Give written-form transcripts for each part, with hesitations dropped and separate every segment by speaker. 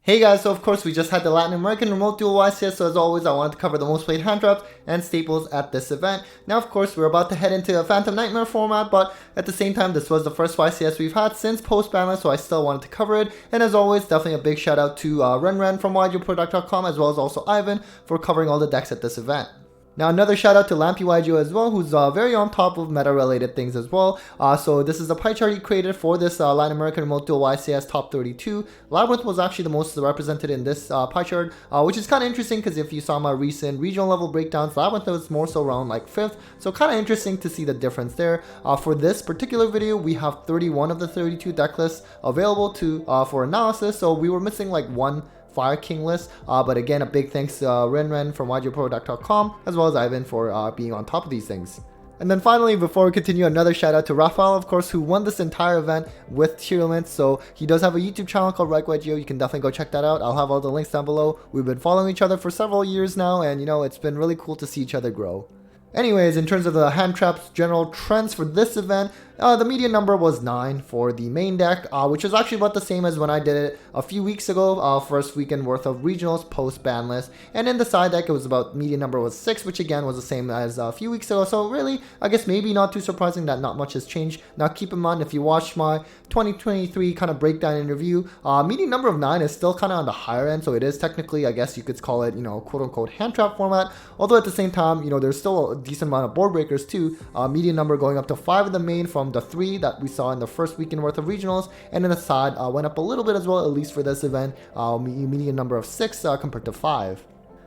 Speaker 1: Hey guys, so of course we just had the Latin American Remote Duel YCS, so as always I wanted to cover the most played hand traps and staples at this event. Now of course we're about to head into a Phantom Nightmare format, but at the same time this was the first YCS we've had since post-banlist, so I still wanted to cover it. And as always, definitely a big shout out to Ren from YGProduct.com, as well as also Ivan for covering all the decks at this event. Now another shout out to LampyYGO as well, who's very on top of meta related things as well. So this is the pie chart he created for this Latin American Remote Duel YCS top 32. Labrynth was actually the most represented in this pie chart, which is kind of interesting because if you saw my recent regional level breakdowns, Labrynth was more so around like 5th. So kind of interesting to see the difference there. For this particular video, we have 31 of the 32 deck lists available to for analysis. So we were missing like one Fire King list, but again, a big thanks to Ren from YGProduct.com, as well as Ivan for being on top of these things. And then finally, before we continue, another shout out to Rafael, of course, who won this entire event with tier limits. So he does have a YouTube channel called YGO. You can definitely go check that out. I'll have all the links down below. We've been following each other for several years now, and you know, it's been really cool to see each other grow. Anyways, in terms of the hand traps general trends for this event, the median number was 9 for the main deck, which is actually about the same as when I did it a few weeks ago, first weekend worth of regionals post ban list. And in the side deck, it was about median number was 6, which again was the same as a few weeks ago. So really, I guess maybe not too surprising that not much has changed. Now keep in mind, if you watch my 2023 kind of breakdown and review, median number of 9 is still kind of on the higher end. So it is technically, I guess you could call it, you know, quote unquote hand trap format. Although at the same time, you know, there's still a decent amount of board breakers too. Median number going up to 5 in the main from the 3 that we saw in the first weekend worth of regionals, and in the side went up a little bit as well, at least for this event, median number of 6 compared to 5.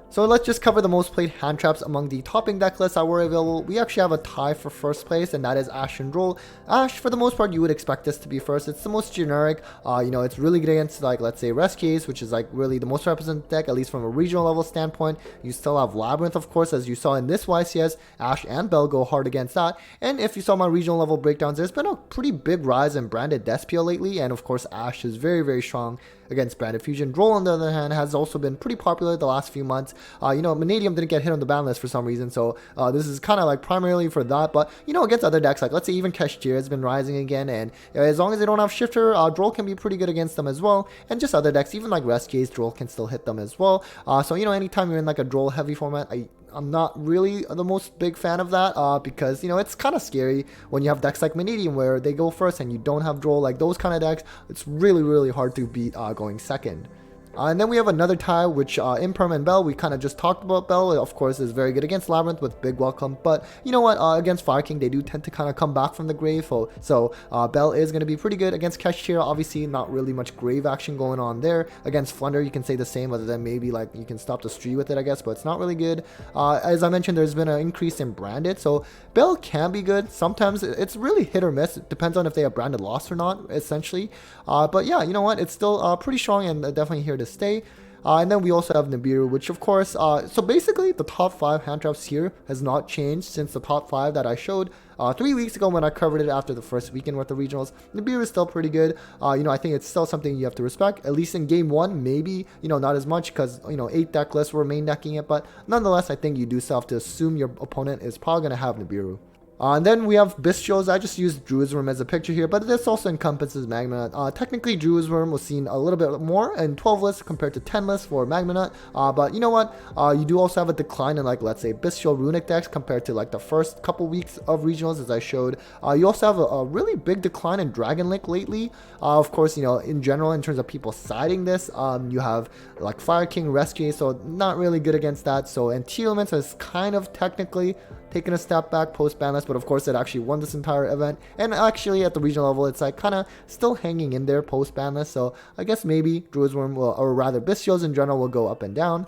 Speaker 1: So let's just cover the most played hand traps among the topping deck lists that were available. We actually have a tie for first place, and that is Ashe and Droll. Ashe, for the most part, you would expect this to be first. It's the most generic. You know, it's really good against, like, let's say Rescues, which is like really the most represented deck, at least from a regional level standpoint. You still have Labrynth, of course, as you saw in this YCS. Ashe and Bell go hard against that. And if you saw my regional level breakdowns, there's been a pretty big rise in branded Despia lately, and of course Ashe is very, very strong against branded fusion. Droll, on the other hand, has also been pretty popular the last few months. You know, Mannadium didn't get hit on the ban list for some reason, so this is kind of like primarily for that. But you know, against other decks, like let's say even Chimera has been rising again, and as long as they don't have Shifter, Droll can be pretty good against them as well. And just other decks, even like Rescues, Droll can still hit them as well. So you know, anytime you're in like a Droll heavy format, I'm not really the most big fan of that because, you know, it's kind of scary when you have decks like Mannadium where they go first and you don't have Droll. Like those kind of decks, it's really, really hard to beat going second. And then we have another tie, which Imperm and Bell, we kind of just talked about. Bell, of course, is very good against Labrynth with big welcome. But you know what? Against Fire King, they do tend to kind of come back from the grave. So Bell is going to be pretty good against Chimera. Obviously, not really much grave action going on there. Against Floowandereeze, you can say the same, other than maybe like you can stop the street with it, I guess. But it's not really good. As I mentioned, there's been an increase in branded. So Bell can be good. Sometimes it's really hit or miss. It depends on if they have branded loss or not, essentially. But yeah, you know what? It's still pretty strong and definitely here to stay. And then we also have Nibiru, which of course, so basically the top 5 hand traps here has not changed since the top 5 that I showed 3 weeks ago when I covered it after the first weekend with the regionals. Nibiru is still pretty good. You know, I think it's still something you have to respect, at least in game 1, maybe, you know, not as much because, you know, 8 deck lists were main decking it, but nonetheless, I think you do still have to assume your opponent is probably going to have Nibiru. And then we have Bestials. I just used Druid's Worm as a picture here, but this also encompasses Magmanut. Technically, Druid's Worm was seen a little bit more in 12 lists compared to 10 lists for Magmanut. But you know what? You do also have a decline in, like, let's say, Bestial Runic decks compared to, like, the first couple weeks of regionals, as I showed. You also have a really big decline in Dragon Link lately. Of course, you know, in general, in terms of people siding this, you have, like, Fire King Rescue, so not really good against that. So, and Elements has kind of technically taken a step back post ban list, but of course it actually won this entire event, and actually at the regional level it's like kind of still hanging in there post ban list. So I guess maybe Druid's Worm will, or rather Bestials in general, will go up and down.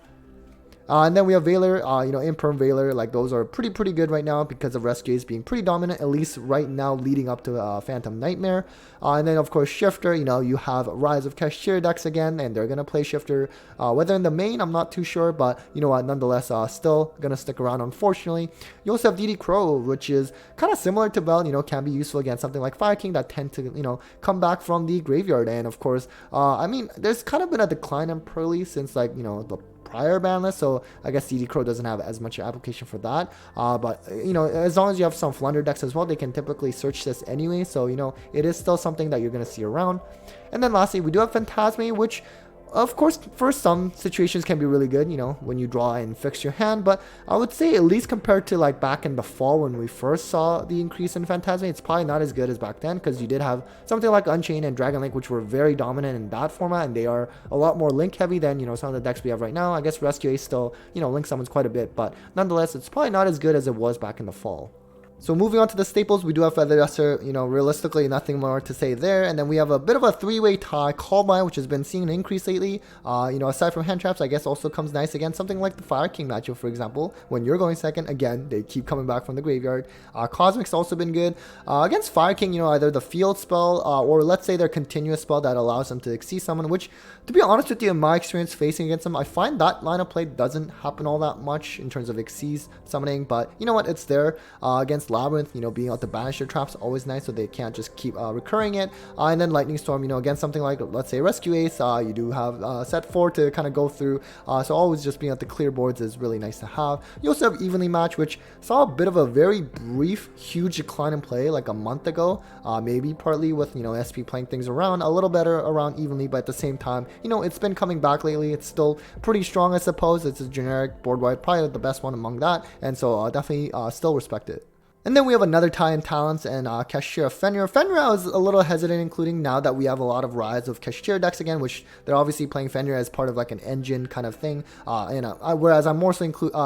Speaker 1: And then we have Valor, you know, Imperm Valor, like those are pretty good right now because of Rescues being pretty dominant, at least right now leading up to Phantom Nightmare. And then of course Shifter, you know, you have Rise of Chimera decks again, and they're going to play Shifter. Whether in the main, I'm not too sure, but you know what, nonetheless, still going to stick around, unfortunately. You also have DD Crow, which is kind of similar to Bell, you know, can be useful against something like Fire King that tend to, you know, come back from the graveyard. And of course, I mean, there's kind of been a decline in Purrely since, like, you know, the prior ban list, so I guess DD Crow doesn't have as much application for that. But you know, as long as you have some Floowandereeze decks as well, they can typically search this anyway, so you know, it is still something that you're going to see around. And then lastly, we do have Phantasme, which of course, for some situations can be really good, you know, when you draw and fix your hand, but I would say at least compared to like back in the fall when we first saw the increase in Phantasm, it's probably not as good as back then, because you did have something like Unchained and Dragon Link, which were very dominant in that format, and they are a lot more link heavy than, you know, some of the decks we have right now. I guess Rescue Ace still, you know, link summons quite a bit, but nonetheless, it's probably not as good as it was back in the fall. So moving on to the staples, we do have Feather Duster, you know, realistically nothing more to say there. And then we have a bit of a three-way tie, Calm Mind, which has been seeing an increase lately. You know, aside from hand traps, I guess also comes nice again. Something like the Fire King matchup, for example, when you're going second, again, they keep coming back from the graveyard. Cosmic's also been good. Against Fire King, you know, either the field spell or let's say their continuous spell that allows them to Exceed Summon, which, to be honest with you, in my experience facing against them, I find that line of play doesn't happen all that much in terms of Exceed summoning, but you know what, it's there. Against Labrynth, you know, being able to banish their traps always nice, so they can't just keep recurring it. And then Lightning Storm, you know, against something like, let's say, Rescue Ace, you do have set 4 to kind of go through, so always just being able to clear boards is really nice to have. You also have Evenly Match, which saw a bit of a very brief, huge decline in play like a month ago, maybe partly with, you know, SP playing things around a little better around Evenly, but at the same time, you know, it's been coming back lately. It's still pretty strong, I suppose. It's a generic board wide, probably the best one among that, and so definitely still respect it. And then we have another tie in talents and Cashier Fenrir. Fenrir I was a little hesitant including now that we have a lot of rise of Cashier decks again, which they're obviously playing Fenrir as part of like an engine kind of thing. Whereas I'm more so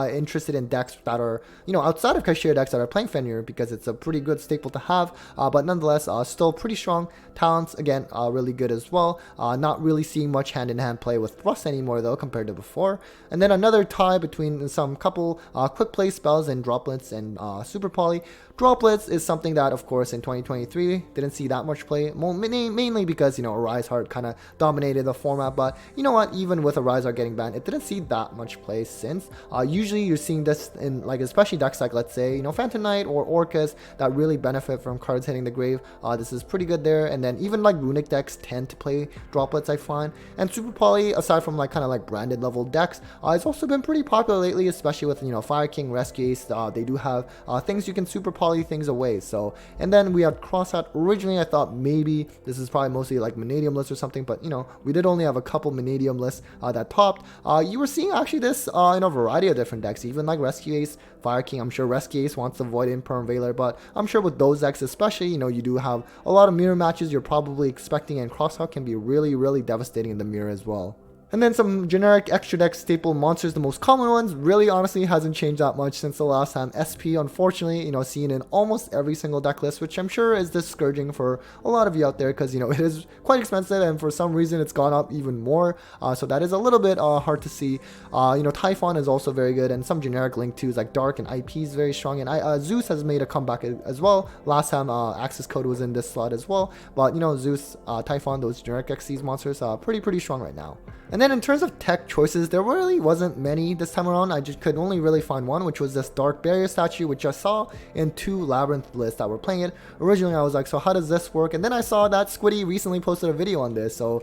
Speaker 1: interested in decks that are, you know, outside of Cashier decks that are playing Fenrir, because it's a pretty good staple to have. But nonetheless, still pretty strong. Talents, again, really good as well. Not really seeing much hand-in-hand play with Thrust anymore though compared to before. And then another tie between some couple quick play spells and Droplets and Super Poly. Droplets is something that, of course, in 2023 didn't see that much play, mainly because, you know, Arise Heart kind of dominated the format. But you know what, even with Arise Heart getting banned, it didn't see that much play since. Usually you're seeing this in, like, especially decks like, let's say, you know, Phantom Knight or Orcus that really benefit from cards hitting the grave. This is pretty good there. And then even like Runic decks tend to play Droplets, I find. And Super Poly, aside from like kind of like branded level decks, it's also been pretty popular lately, especially with, you know, Fire King, Rescue Ace. They do have things you can Super Poly things away. So, and then we had Crosshat. Originally I thought maybe this is probably mostly like Mannadium lists or something, but you know, we did only have a couple Mannadium lists that topped. You were seeing actually this in a variety of different decks, even like Rescue Ace, Fire King. I'm sure Rescue Ace wants to avoid Imperm Veiler, but I'm sure with those decks especially, you know, you do have a lot of mirror matches you're probably expecting, and Crosshat can be really devastating in the mirror as well. And then some generic extra deck staple monsters, the most common ones, really honestly hasn't changed that much since the last time. SP, unfortunately, you know, seen in almost every single deck list, which I'm sure is discouraging for a lot of you out there, because, you know, it is quite expensive and for some reason it's gone up even more. So that is a little bit hard to see. You know, Typhon is also very good, and some generic Link 2s like Dark and IP is very strong, and Zeus has made a comeback as well. Last time Access Code was in this slot as well, but you know, Zeus, Typhon, those generic XCs monsters are pretty strong right now. And then in terms of tech choices, there really wasn't many this time around. I just could only really find one, which was this Dark Barrier statue, which I saw in 2 Labrynth lists that were playing it. Originally, I was like, so how does this work? And then I saw that Squiddy recently posted a video on this. So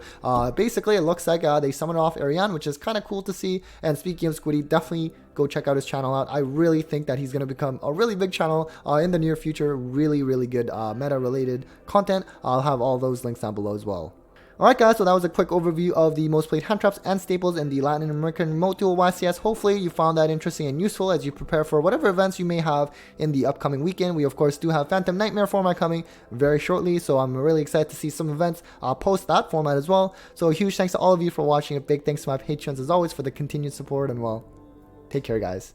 Speaker 1: basically, it looks like they summoned off Ariane, which is kind of cool to see. And speaking of Squiddy, definitely go check out his channel out. I really think that he's going to become a really big channel in the near future. Really good meta-related content. I'll have all those links down below as well. Alright guys, so that was a quick overview of the most played hand traps and staples in the Latin American Remote Duel YCS. Hopefully you found that interesting and useful as you prepare for whatever events you may have in the upcoming weekend. We of course do have Phantom Nightmare format coming very shortly, so I'm really excited to see some events post that format as well. So a huge thanks to all of you for watching. A big thanks to my patrons as always for the continued support, and well, take care guys.